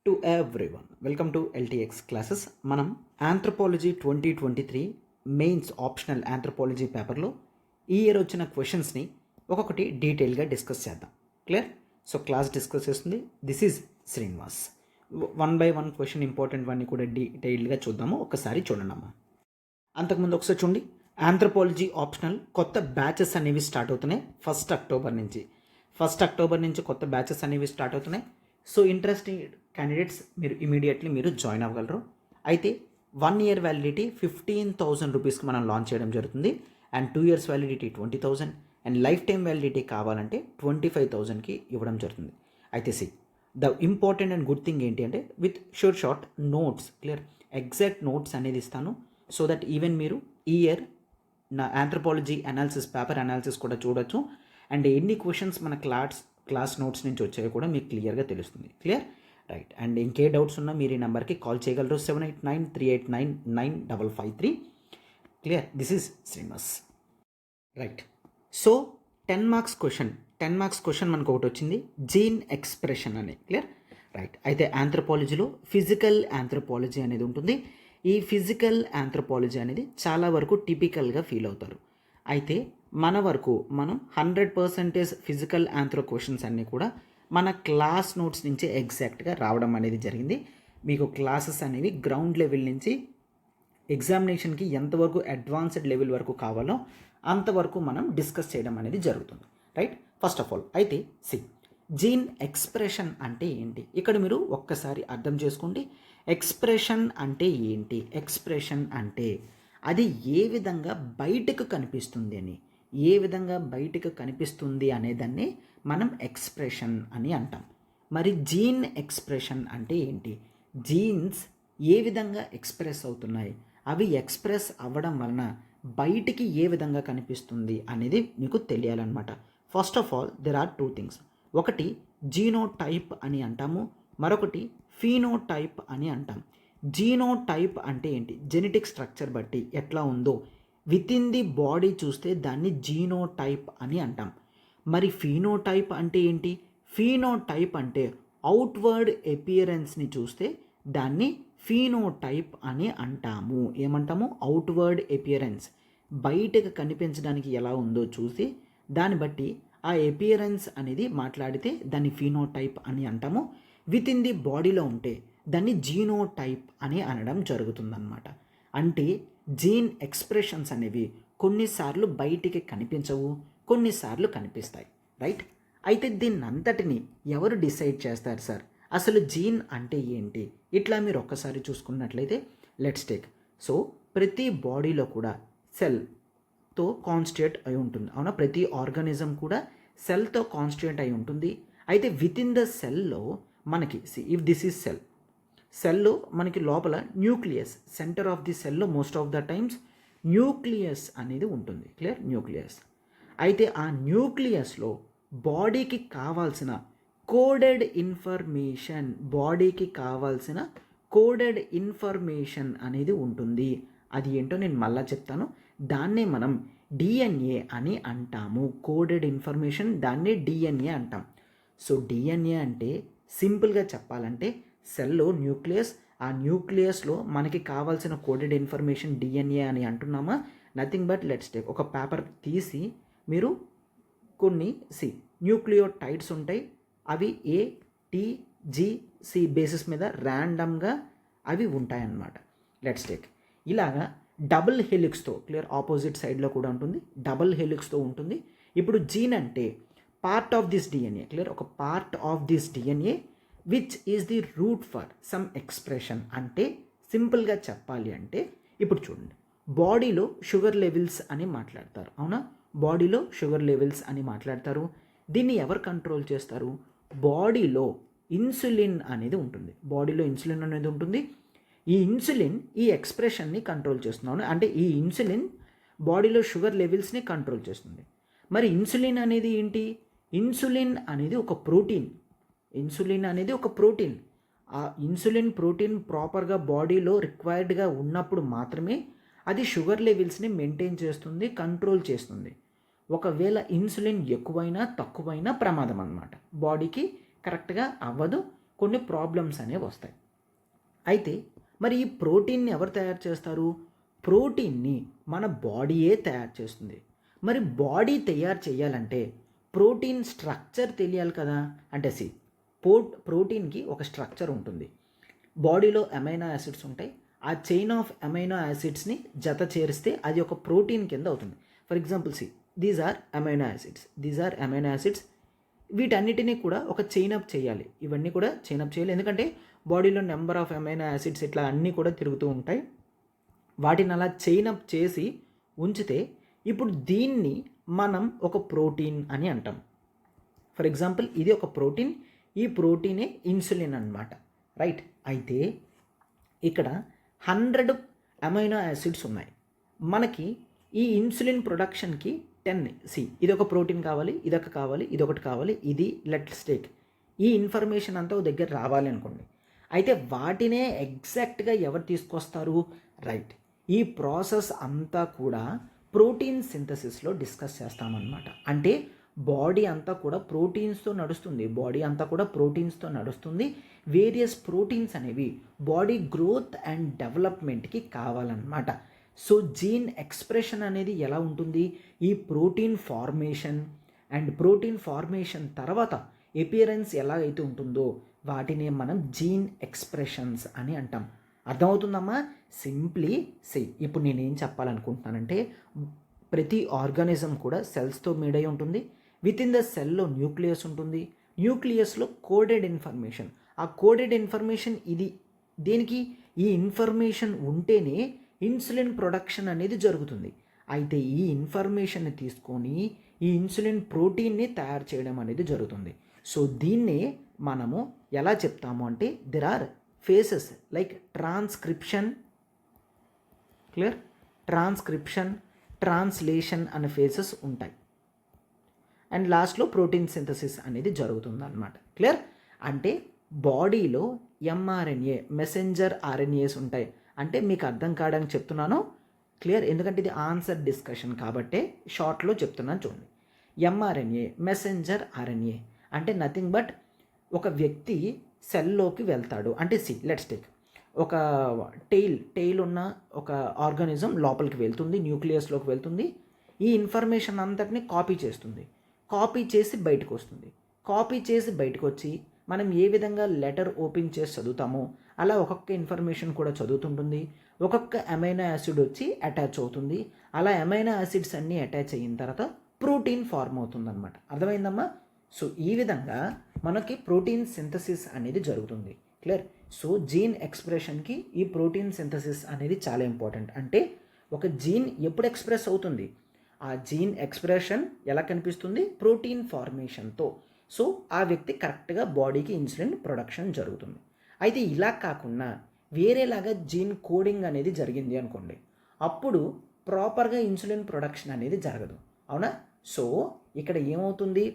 To everyone welcome to LTX classes. మనం anthropology 2023 mains optional anthropology పేపర్లో ఈ year వచ్చిన క్వశ్చన్స్ని ఒక్కొక్కటి డీటెయిల్గా డిస్కస్ చేద్దాం. క్లియర్? సో క్లాస్ డిస్కస్ చేస్తుంది this is Srinivas. 1 by 1 question important వన్నీ కూడా డీటెయిల్గా చూద్దాము. ఒకసారి చూడండి అమ్మా. అంతకుముందు ఒకసారి చూడండి, ఆంథ్రపాలజీ ఆప్షనల్ కొత్త బ్యాచెస్ అనేవి స్టార్ట్ అవుతున్నాయి 1 అక్టోబర్ నుంచి. 1 అక్టోబర్ నుంచి కొత్త బ్యాచెస్ అనేవి స్టార్ట్ అవుతున్నాయి. సో ఇంట్రెస్టింగ్ క్యాండిడేట్స్ మీరు ఇమీడియట్లీ మీరు జాయిన్ అవ్వగలరు. అయితే 1 year వ్యాలిడిటీ 15,000 రూపీస్కి మనం లాంచ్ చేయడం జరుగుతుంది. And 2 years validity 20,000 and life time validity కావాలంటే 25,000కి ఇవ్వడం జరుగుతుంది. అయితే the important and good thing ఏంటి అంటే with short notes, clear, exact notes అనేది ఇస్తాను. సో దట్ ఈవెన్ మీరు ఈ ఇయర్ నా ఆంథ్రపాలజీ అనాలిసిస్ పేపర్ అనాలిసిస్ కూడా చూడొచ్చు. అండ్ ఎన్ని క్వశ్చన్స్ మన క్లాస్ నోట్స్ నుంచి వచ్చాయో కూడా మీకు క్లియర్గా తెలుస్తుంది. క్లియర్? రైట్. అండ్ ఇంకే డౌట్స్ ఉన్నా మీరు ఈ నెంబర్కి కాల్ చేయగలరు 7893899553. Clear? This is Srinivas. Right. So 10 marks question మనకు ఒకటి వచ్చింది, జీన్ ఎక్స్ప్రెషన్ అని. క్లియర్? రైట్. అయితే ఆంథ్రపాలజీలో ఫిజికల్ ఆంథ్రపాలజీ అనేది ఉంటుంది. ఈ ఫిజికల్ ఆంథ్రపాలజీ అనేది చాలా వరకు టిపికల్గా ఫీల్ అవుతారు. అయితే మన వరకు మనం 100% ఫిజికల్ ఆంథ్రో క్వశ్చన్స్ అన్నీ కూడా మన క్లాస్ నోట్స్ నుంచి ఎగ్జాక్ట్గా రావడం అనేది జరిగింది. మీకు క్లాసెస్ అనేవి గ్రౌండ్ లెవెల్ నుంచి ఎగ్జామినేషన్కి ఎంతవరకు అడ్వాన్స్డ్ లెవెల్ వరకు కావాలో అంతవరకు మనం డిస్కస్ చేయడం అనేది జరుగుతుంది. రైట్. ఫస్ట్ ఆఫ్ ఆల్ అయితే జీన్ ఎక్స్ప్రెషన్ అంటే ఏంటి, ఇక్కడ మీరు ఒక్కసారి అర్థం చేసుకోండి. ఎక్స్ప్రెషన్ అంటే ఏంటి, ఎక్స్ప్రెషన్ అంటే అది ఏ విధంగా బయటకు కనిపిస్తుంది అని, ఏ విధంగా బయటకు కనిపిస్తుంది అనేదాన్ని మనం ఎక్స్ప్రెషన్ అని అంటాం. మరి జీన్ ఎక్స్ప్రెషన్ అంటే ఏంటి, జీన్స్ ఏ విధంగా ఎక్స్ప్రెస్ అవుతున్నాయి, అవి ఎక్స్ప్రెస్ అవ్వడం వలన బయటికి ఏ విధంగా కనిపిస్తుంది అనేది మీకు తెలియాలన్నమాట. First of all there are 2 things. ఒకటి జీనోటైప్ అని అంటాము, మరొకటి ఫీనోటైప్ అని అంటాం. జీనోటైప్ అంటే ఏంటి, జెనెటిక్ స్ట్రక్చర్ బట్టి ఎట్లా ఉందో విత్ ఇన్ ది బాడీ చూస్తే దాన్ని జీనోటైప్ అని అంటాం. మరి ఫీనోటైప్ అంటే ఏంటి, ఫీనోటైప్ అంటే అవుట్వర్డ్ అపియరెన్స్ని చూస్తే దాన్ని ఫీనోటైప్ అని అంటాము. ఏమంటాము? అవుట్వర్డ్ అపియరెన్స్, బయటకు కనిపించడానికి ఎలా ఉందో చూసి దాన్ని బట్టి ఆ అపియరెన్స్ అనేది మాట్లాడితే దాన్ని ఫీనోటైప్ అని అంటాము. విత్ ఇన్ ది బాడీలో ఉంటే దాన్ని జీనోటైప్ అని అనడం జరుగుతుందన్నమాట. అంటే జీన్ ఎక్స్ప్రెషన్స్ అనేవి కొన్నిసార్లు బయటికి కనిపించవు, కొన్నిసార్లు కనిపిస్తాయి. రైట్. అయితే దీన్ని అంతటిని ఎవరు డిసైడ్ చేస్తారు సార్, అసలు జీన్ అంటే ఏంటి, ఇట్లా మీరు ఒక్కసారి చూసుకున్నట్లయితే లెట్స్ టేక్. సో ప్రతి బాడీలో కూడా సెల్తో కాన్స్టిట్యూట్ అయి ఉంటుంది, అవునా? ప్రతి ఆర్గానిజం కూడా సెల్తో కాన్స్టిట్యూట్ అయి ఉంటుంది. అయితే విత్ ఇన్ ద సెల్లో మనకి ఇఫ్ దిస్ ఈజ్ సెల్లో మనకి లోపల న్యూక్లియస్, సెంటర్ ఆఫ్ ది సెల్లో most of the times nucleus అనేది ఉంటుంది. క్లియర్? న్యూక్లియస్. అయితే ఆ న్యూక్లియస్లో బాడీకి కావాల్సిన కోడెడ్ ఇన్ఫర్మేషన్, బాడీకి కావాల్సిన కోడెడ్ ఇన్ఫర్మేషన్ అనేది ఉంటుంది. అది ఏంటో నేను మళ్ళా చెప్తాను. దాన్నే మనం డిఎన్ఏ అని అంటాము. కోడెడ్ ఇన్ఫర్మేషన్, దాన్నే డిఎన్ఏ అంటాం. సో డిఎన్ఏ అంటే సింపుల్గా చెప్పాలంటే సెల్లో న్యూక్లియస్, ఆ న్యూక్లియస్లో మనకి కావాల్సిన కోడెడ్ ఇన్ఫర్మేషన్ డిఎన్ఏ అని అంటున్నామా? నథింగ్ బట్ లెట్స్ టేక్ ఒక పేపర్ తీసి మీరు కొన్ని న్యూక్లియోటైడ్స్ ఉంటాయి, అవి ATGC బేసిస్ మీద ర్యాండమ్గా అవి ఉంటాయన్నమాట. లెట్స్ టేక్ ఇలాగా డబుల్ హెలిక్స్తో, క్లియర్, ఆపోజిట్ సైడ్లో కూడా ఉంటుంది, డబుల్ హెలిక్స్తో ఉంటుంది. ఇప్పుడు జీన్ అంటే part of this DNA, clear, ఒక part of this DNA which is the root for some expression. అంటే సింపుల్గా చెప్పాలి అంటే ఇప్పుడు చూడండి, బాడీలో షుగర్ లెవెల్స్ అని మాట్లాడతారు, అవునా? బాడీలో షుగర్ లెవెల్స్ అని మాట్లాడతారు. దీన్ని ఎవరు కంట్రోల్ చేస్తారు? బాడీలో ఇన్సులిన్ అనేది ఉంటుంది, బాడీలో ఇన్సులిన్ అనేది ఉంటుంది. ఈ ఇన్సులిన్ ఈ ఎక్స్ప్రెషన్ని కంట్రోల్ చేస్తున్నాను, అంటే ఈ ఇన్సులిన్ బాడీలో షుగర్ లెవెల్స్ని కంట్రోల్ చేస్తుంది. మరి ఇన్సులిన్ అనేది ఏంటి, ఇన్సులిన్ అనేది ఒక ప్రోటీన్, ఇన్సులిన్ అనేది ఒక ప్రోటీన్. ఆ ఇన్సులిన్ ప్రోటీన్ ప్రాపర్గా బాడీలో రిక్వైర్డ్గా ఉన్నప్పుడు మాత్రమే అది షుగర్ లెవెల్స్ని మెయింటైన్ చేస్తుంది, కంట్రోల్ చేస్తుంది. ఒకవేళ ఇన్సులిన్ ఎక్కువైనా తక్కువైనా ప్రమాదం అన్నమాట, బాడీకి కరెక్ట్గా అవ్వదు, కొన్ని ప్రాబ్లమ్స్ అనేవి వస్తాయి. అయితే మరి ఈ ప్రోటీన్ని ఎవరు తయారు చేస్తారు? ప్రోటీన్ని మన బాడీయే తయారు చేస్తుంది. మరి బాడీ తయారు చేయాలంటే ప్రోటీన్ స్ట్రక్చర్ తెలియాలి కదా. అంటే ప్రోటీన్కి ఒక స్ట్రక్చర్ ఉంటుంది. బాడీలో అమైనో యాసిడ్స్ ఉంటాయి. ఆ చైన్ ఆఫ్ అమైనో యాసిడ్స్ని జత చేరిస్తే అది ఒక ప్రోటీన్ కింద అవుతుంది. For example these are amino acids. వీటన్నిటినీ కూడా ఒక చైన్ అప్ చేయాలి. ఇవన్నీ కూడా చైన్ అప్ చేయాలి, ఎందుకంటే బాడీలో నెంబర్ ఆఫ్ అమైనో యాసిడ్స్ ఇట్లా అన్నీ కూడా తిరుగుతూ ఉంటాయి. వాటిని అలా చైన్ అప్ చేసి ఉంచితే ఇప్పుడు దీన్ని మనం ఒక ప్రోటీన్ అని అంటాం. ఫర్ ఎగ్జాంపుల్ ఇది ఒక ప్రోటీన్, ఈ ప్రోటీనే ఇన్సులిన్ అన్నమాట, రైట్. అయితే ఇక్కడ 100 అమైనో యాసిడ్స్ ఉన్నాయి. మనకి ఈ ఇన్సులిన్ ప్రొడక్షన్కి 10 ఇది ఒక ప్రోటీన్ కావాలి, ఇదొక కావాలి, ఇదొకటి కావాలి, ఇది లెట్స్ టేక్ ఈ ఇన్ఫర్మేషన్ అంతా ఒక దగ్గర రావాలి అనుకోండి. అయితే వాటినే ఎగ్జాక్ట్గా ఎవరు తీసుకొస్తారు? రైట్. ఈ ప్రాసెస్ అంతా కూడా ప్రోటీన్ సింథసిస్లో డిస్కస్ చేస్తామన్నమాట. అంటే బాడీ అంతా కూడా ప్రోటీన్స్తో నడుస్తుంది. వేరియస్ ప్రోటీన్స్ అనేవి బాడీ గ్రోత్ అండ్ డెవలప్మెంట్కి కావాలన్నమాట. సో జీన్ ఎక్స్ప్రెషన్ అనేది ఎలా ఉంటుంది? ఈ ప్రోటీన్ ఫార్మేషన్ తర్వాత ఎపియరెన్స్ ఎలా అయితే ఉంటుందో వాటిని మనం జీన్ ఎక్స్ప్రెషన్స్ అని అంటాం. అర్థమవుతుందమ్మా? సింప్లీ ఇప్పుడు నేనేం చెప్పాలనుకుంటున్నానంటే ప్రతి ఆర్గానిజం కూడా సెల్స్తో మేడ్ అయి ఉంటుంది. విత్ ఇన్ ద సెల్లో న్యూక్లియస్ ఉంటుంది. న్యూక్లియస్లో కోడెడ్ ఇన్ఫర్మేషన్. ఆ కోడెడ్ ఇన్ఫర్మేషన్ ఇది దేనికి? ఈ ఇన్ఫర్మేషన్ ఉంటేనే ఇన్సులిన్ ప్రొడక్షన్ అనేది జరుగుతుంది. అయితే ఈ ఇన్ఫర్మేషన్ని తీసుకొని ఈ ఇన్సులిన్ ప్రోటీన్ని తయారు చేయడం అనేది జరుగుతుంది. సో దీన్నే మనము ఎలా చెప్తాము అంటే there are phases like transcription, translation అనే ఫేసెస్ ఉంటాయి. అండ్ లాస్ట్లో ప్రోటీన్ సింథసిస్ అనేది జరుగుతుంది అన్నమాట. క్లియర్? అంటే బాడీలో ఎంఆర్ఎన్ఏ మెసెంజర్ ఆర్ఎన్ఏస్ ఉంటాయి. అంటే మీకు అర్థం కావడానికి చెప్తున్నాను, క్లియర్? ఎందుకంటే ఇది ఆన్సర్ డిస్కషన్ కాబట్టే షార్ట్లో చెప్తున్నాను చూడండి. ఎంఆర్ఎన్ఏ మెసెంజర్ ఆర్ఎన్ఏ అంటే నథింగ్ బట్ ఒక వ్యక్తి సెల్లోకి వెళ్తాడు. అంటే లెట్స్ టేక్ ఒక టెయిల్ ఉన్న ఒక ఆర్గానిజం లోపలికి వెళ్తుంది, న్యూక్లియస్లోకి వెళ్తుంది. ఈ ఇన్ఫర్మేషన్ అంతటిని కాపీ చేసి బయటకు వస్తుంది. కాపీ చేసి బయటకు వచ్చి మనం ఏ విధంగా లెటర్ ఓపెన్ చేసి చదువుతామో అలా ఒక్కొక్క ఇన్ఫర్మేషన్ కూడా చదువుతుంటుంది. ఒక్కొక్క అమైనో యాసిడ్ వచ్చి అటాచ్ అవుతుంది. అలా అమైనో యాసిడ్స్ అన్నీ అటాచ్ అయిన తర్వాత ప్రోటీన్ ఫార్మ్ అవుతుంది అనమాట. అర్థమైందమ్మా? సో ఈ విధంగా మనకి ప్రోటీన్ సింథసిస్ అనేది జరుగుతుంది. క్లియర్? సో జీన్ ఎక్స్ప్రెషన్కి ఈ ప్రోటీన్ సింథసిస్ అనేది చాలా ఇంపార్టెంట్. అంటే ఒక జీన్ ఎప్పుడు ఎక్స్ప్రెస్ అవుతుంది? ఆ జీన్ ఎక్స్ప్రెషన్ ఎలా కనిపిస్తుంది? ప్రోటీన్ ఫార్మేషన్తో. సో ఆ వ్యక్తి కరెక్ట్గా బాడీకి ఇన్సులిన్ ప్రొడక్షన్ జరుగుతుంది. అయితే ఇలా కాకుండా వేరేలాగా జీన్ కోడింగ్ అనేది జరిగింది అనుకోండి, అప్పుడు ప్రాపర్గా ఇన్సులిన్ ప్రొడక్షన్ అనేది జరగదు. అవునా? సో ఇక్కడ ఏమవుతుంది?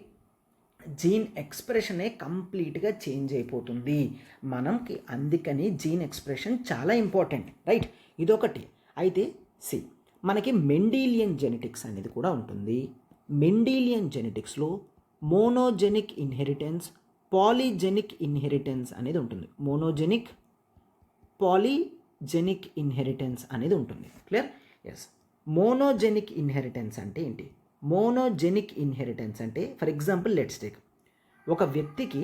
జీన్ ఎక్స్ప్రెషనే కంప్లీట్గా చేంజ్ అయిపోతుంది మనకి. అందుకని జీన్ ఎక్స్ప్రెషన్ చాలా ఇంపార్టెంట్, రైట్? ఇదొకటి. అయితే మనకి మెండీలియన్ జెనెటిక్స్ అనేది కూడా ఉంటుంది. మెండీలియన్ జెనెటిక్స్లో మోనోజెనిక్ ఇన్హెరిటెన్స్, పాలీజెనిక్ ఇన్హెరిటెన్స్ అనేది ఉంటుంది. పాలీజెనిక్ ఇన్హెరిటెన్స్ అనేది ఉంటుంది. క్లియర్? ఎస్. మోనోజెనిక్ ఇన్హెరిటెన్స్ అంటే ఏంటి? మోనోజెనిక్ ఇన్హెరిటెన్స్ అంటే ఫర్ ఎగ్జాంపుల్ లెట్స్ టేక్ ఒక వ్యక్తికి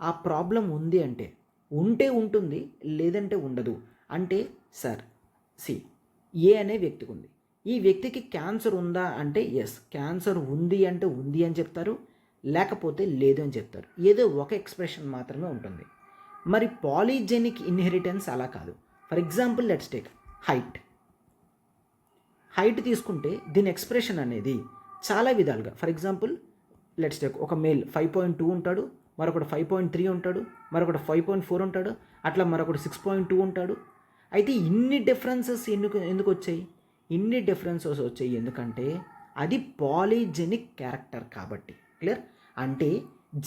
ఆ ప్రాబ్లం ఉంది అంటే ఉంటే ఉంటుంది, లేదంటే ఉండదు. అంటే ఏ అనే వ్యక్తికి ఉంది. ఈ వ్యక్తికి క్యాన్సర్ ఉందా అంటే ఎస్, క్యాన్సర్ ఉంది అంటే ఉంది అని చెప్తారు, లేకపోతే లేదు అని చెప్తారు. ఏదో ఒక ఎక్స్ప్రెషన్ మాత్రమే ఉంటుంది. మరి పాలీజెనిక్ ఇన్హెరిటెన్స్ అలా కాదు. For example let's take height తీసుకుంటే దీని ఎక్స్ప్రెషన్ అనేది చాలా విధాలుగా. ఫర్ ఎగ్జాంపుల్ లెట్స్ టేక్ ఒక మేల్ 5.2 ఉంటాడు, మరొకటి 5.3 ఉంటాడు, మరొకటి 5.4 ఉంటాడు, అట్లా మరొకటి 6.2 ఉంటాడు. అయితే ఇన్ని డిఫరెన్సెస్ ఎందుకు వచ్చాయి? ఇన్ని డిఫరెన్సెస్ వచ్చాయి ఎందుకంటే అది పాలీజెనిక్ క్యారెక్టర్ కాబట్టి. క్లియర్? అంటే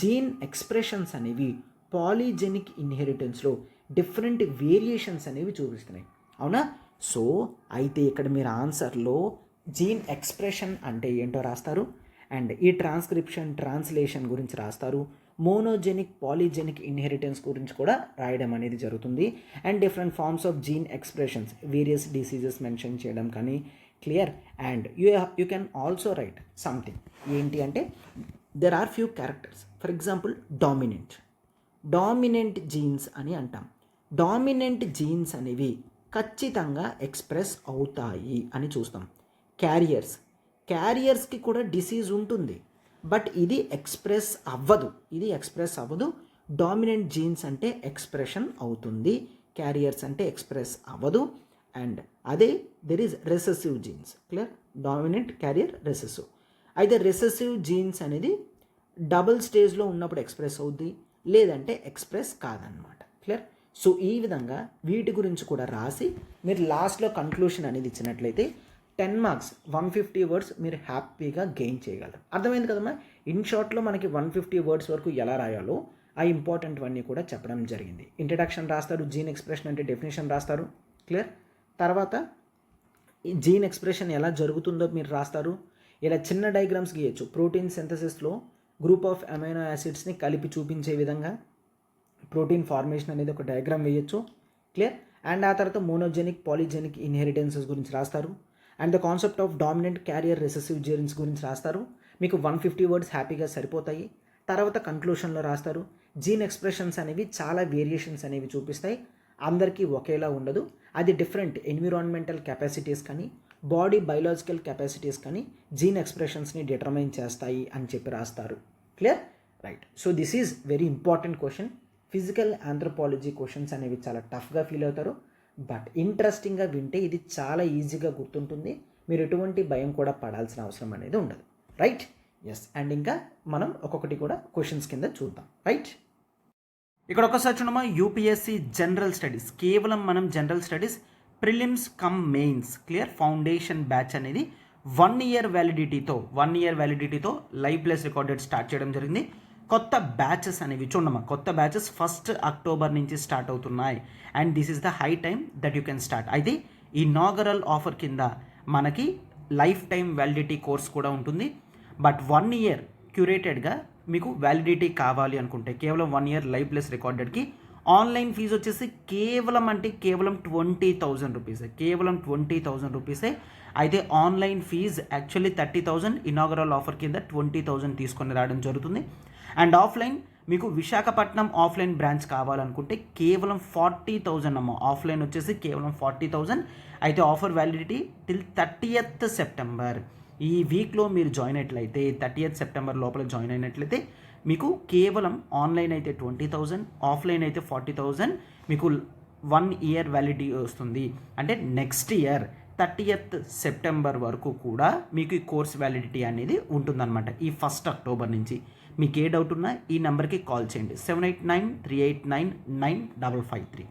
జీన్ ఎక్స్ప్రెషన్స్ అనేవి పాలీజెనిక్ ఇన్హెరిటెన్స్లో డిఫరెంట్ వేరియేషన్స్ అనేవి చూపిస్తున్నాయి. అవునా? సో అయితే ఇక్కడ మీరు ఆన్సర్లో జీన్ ఎక్స్ప్రెషన్ అంటే ఏంటో రాస్తారు, అండ్ ఈ ట్రాన్స్క్రిప్షన్ ట్రాన్స్లేషన్ గురించి రాస్తారు. మోనోజెనిక్ పాలిజెనిక్ ఇన్హెరిటెన్స్ గురించి కూడా రాయడం అనేది జరుగుతుంది. And different forms of gene expressions, various diseases mention చేయడం కానీ clear. And you can also write something ఏంటి అంటే there are few characters. For example dominant genes అని అంటాం. డామినెంట్ జీన్స్ అనేవి ఖచ్చితంగా ఎక్స్ప్రెస్ అవుతాయి అని చూస్తాం. క్యారియర్స్కి కూడా డిసీజ్ ఉంటుంది, బట్ ఇది ఎక్స్ప్రెస్ అవ్వదు. డామినెంట్ జీన్స్ అంటే ఎక్స్ప్రెషన్ అవుతుంది, క్యారియర్స్ అంటే ఎక్స్ప్రెస్ అవ్వదు. అండ్ అదే there is recessive jeans. Clear, dominant, carrier, recessive. అయితే రెసెసివ్ జీన్స్ అనేది డబుల్ స్టేజ్లో ఉన్నప్పుడు ఎక్స్ప్రెస్ అవుద్ది, లేదంటే ఎక్స్ప్రెస్ కాదనమాట. క్లియర్. సో ఈ విధంగా వీటి గురించి కూడా రాసి మీరు లాస్ట్లో కన్క్లూషన్ అనేది ఇచ్చినట్లయితే 10 మార్క్స్ 150 వర్డ్స్ మీరు హ్యాపీగా గెయిన్ చేయగలరు. అర్థమైంది కదమ్మా. ఇన్ షార్ట్లో మనకి 150 వర్డ్స్ వరకు ఎలా రాయాలో ఆ ఇంపార్టెంట్ అన్నీ కూడా చెప్పడం జరిగింది. ఇంట్రడక్షన్ రాస్తారు, జీన్ ఎక్స్ప్రెషన్ అంటే డెఫినేషన్ రాస్తారు. క్లియర్. తర్వాత ఈ జీన్ ఎక్స్ప్రెషన్ ఎలా జరుగుతుందో మీరు రాస్తారు. ఇలా చిన్న డయాగ్రామ్స్ గీయచ్చు. ప్రోటీన్ సింథసిస్లో గ్రూప్ ఆఫ్ అమైనో యాసిడ్స్ని కలిపి చూపించే విధంగా ప్రోటీన్ ఫార్మేషన్ అనేది ఒక డయాగ్రామ్ వేయచ్చు. క్లియర్. అండ్ ఆ తర్వాత మోనోజెనిక్ పాలిజెనిక్ ఇన్హెరిటెన్సెస్ గురించి రాస్తారు. And the concept of dominant, carrier, recessive jeans గురించి రాస్తారు. మీకు 150 వర్డ్స్ హ్యాపీగా సరిపోతాయి. తర్వాత కంక్లూషన్లో రాస్తారు. జీన్ ఎక్స్ప్రెషన్స్ అనేవి చాలా వేరియేషన్స్ అనేవి చూపిస్తాయి, అందరికీ ఒకేలా ఉండదు. అది డిఫరెంట్ ఎన్విరాన్మెంటల్ కెపాసిటీస్ కానీ బాడీ బయలాజికల్ కెపాసిటీస్ కానీ జీన్ ఎక్స్ప్రెషన్స్ని డిటర్మైన్ చేస్తాయి అని చెప్పి రాస్తారు. Clear, right. So this is very important question. Physical anthropology questions అనేవి చాలా టఫ్గా ఫీల్ అవుతారు, బట్ ఇంట్రెస్టింగ్గా వింటే ఇది చాలా ఈజీగా గుర్తుంటుంది. మీరు ఎటువంటి భయం కూడా పడాల్సిన అవసరం అనేది ఉండదు. Right, yes. అండ్ ఇంకా మనం ఒక్కొక్కటి కూడా క్వశ్చన్స్ కింద చూద్దాం. రైట్, ఇక్కడ ఒకసారి చూడమా. యూపీఎస్సీ జనరల్ స్టడీస్, కేవలం మనం general studies prelims cum mains clear foundation batch అనేది 1 year వ్యాలిడిటీతో లైవ్ ప్లస్ రికార్డెడ్ స్టార్ట్ చేయడం జరిగింది. కొత్త బ్యాచెస్ అనేవి చూడమ్మా, కొత్త బ్యాచెస్ 1st October నుంచి స్టార్ట్ అవుతున్నాయి. And this is the high time that you can start. అయితే ఈ ఇనాగరల్ ఆఫర్ కింద మనకి లైఫ్ టైం వ్యాలిడిటీ కోర్స్ కూడా ఉంటుంది. బట్ 1 year క్యూరేటెడ్గా మీకు వ్యాలిడిటీ కావాలి అనుకుంటే కేవలం 1 year లైవ్ ప్లస్ రికార్డెడ్కి ఆన్లైన్ ఫీజు వచ్చేసి కేవలం 20,000 రూపీసే. కేవలం 20,000 రూపీసే. అయితే online fees actually 30,000, inaugural offer కింద 20,000 తీసుకొని రావడం జరుగుతుంది. అండ్ ఆఫ్లైన్ మీకు విశాఖపట్నం ఆఫ్లైన్ బ్రాంచ్ కావాలనుకుంటే కేవలం 40,000 అమ్మ. ఆఫ్లైన్ వచ్చేసి కేవలం 40,000. అయితే offer validity till 30th September. ఈ వీక్లో మీరు జాయిన్ అయినట్లయితే 30th September లోపల జాయిన్ అయినట్లయితే మీకు కేవలం ఆన్లైన్ అయితే 20,000, ఆఫ్లైన్ అయితే 40,000 మీకు 1 year వ్యాలిడిటీ వస్తుంది. అంటే నెక్స్ట్ ఇయర్ 30th September వరకు కూడా మీకు ఈ కోర్స్ వ్యాలిడిటీ అనేది ఉంటుందన్నమాట. ఈ 1st October నుంచి. మీకు ఏ డౌట్ ఉన్నా ఈ నెంబర్కి కాల్ చేయండి. 7893899553.